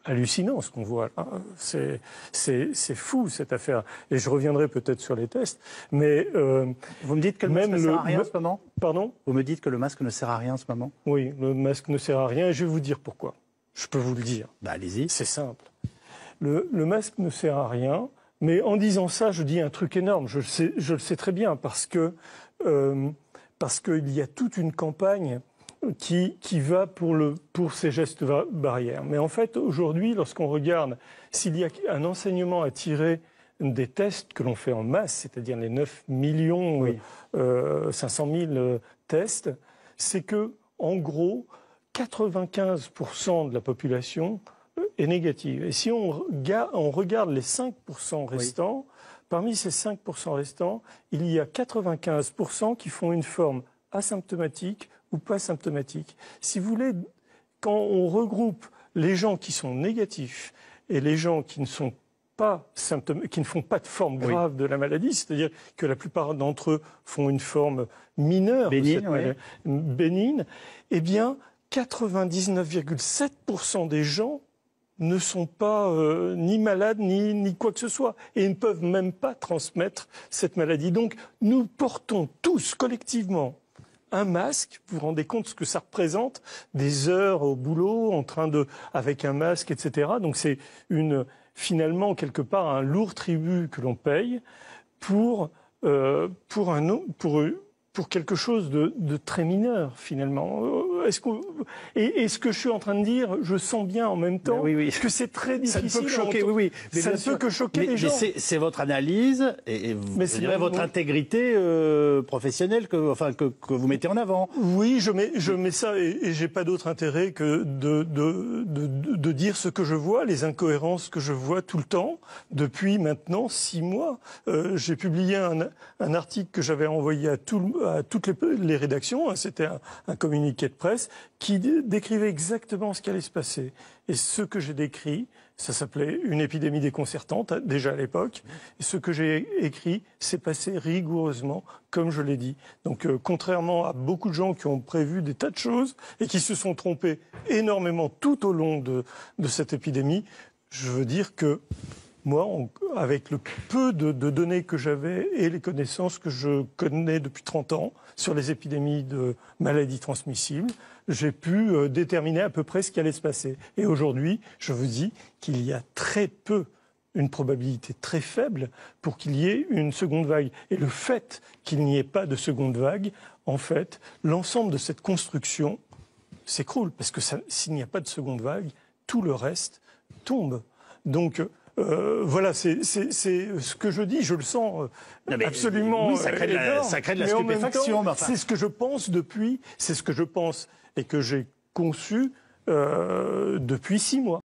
hallucinant ce qu'on voit là. C'est fou cette affaire. Et je reviendrai peut-être sur les tests. Mais vous me dites que le masque ne sert à rien en ce moment? Pardon? Vous me dites que le masque ne sert à rien en ce moment? Oui, le masque ne sert à rien et je vais vous dire pourquoi. Je peux vous le dire. Bah, allez-y. C'est simple. Le masque ne sert à rien, mais en disant ça, je dis un truc énorme. Je le sais très bien parce qu'il y a toute une campagne qui va pour ces gestes barrières. Mais en fait, aujourd'hui, lorsqu'on regarde s'il y a un enseignement à tirer des tests que l'on fait en masse, c'est-à-dire les 9 millions 500 000 tests, c'est que, en gros, 95% de la population est négative. Et si on regarde les 5% restants, parmi ces 5% restants, il y a 95% qui font une forme asymptomatique ou pas symptomatique. Si vous voulez, quand on regroupe les gens qui sont négatifs et les gens qui ne sont pas qui ne font pas de forme grave de la maladie, c'est-à-dire que la plupart d'entre eux font une forme mineure, bénigne, eh bien, 99,7% des gens ne sont pas ni malades ni quoi que ce soit et ne peuvent même pas transmettre cette maladie. Donc, nous portons tous collectivement un masque, vous vous rendez compte ce que ça représente, des heures au boulot, avec un masque, etc. Donc c'est finalement quelque part un lourd tribut que l'on paye pour quelque chose de très mineur finalement. Et ce que je suis en train de dire, je sens bien en même temps que c'est très difficile. Ça ne peut que choquer, ça ne peut que choquer les gens. C'est votre analyse et je dirais votre intégrité professionnelle que vous mettez en avant. Oui, je mets ça et j'ai pas d'autre intérêt que de dire ce que je vois, les incohérences que je vois tout le temps depuis maintenant 6 mois. J'ai publié un article que j'avais envoyé à toutes les rédactions, c'était un communiqué de presse, qui décrivait exactement ce qui allait se passer. Et ce que j'ai décrit, ça s'appelait une épidémie déconcertante, déjà à l'époque, et ce que j'ai écrit s'est passé rigoureusement, comme je l'ai dit. Donc, contrairement à beaucoup de gens qui ont prévu des tas de choses et qui se sont trompés énormément tout au long de cette épidémie, je veux dire que moi, avec le peu de données que j'avais et les connaissances que je connais depuis 30 ans sur les épidémies de maladies transmissibles, j'ai pu déterminer à peu près ce qui allait se passer. Et aujourd'hui, je vous dis qu'il y a très peu, une probabilité très faible pour qu'il y ait une seconde vague. Et le fait qu'il n'y ait pas de seconde vague, en fait, l'ensemble de cette construction s'écroule. Parce que s'il n'y a pas de seconde vague, tout le reste tombe. Donc, voilà, c'est ce que je dis, je le sens absolument. Oui, ça crée de la stupéfaction. C'est ce que je pense c'est ce que je pense et que j'ai conçu depuis 6 mois.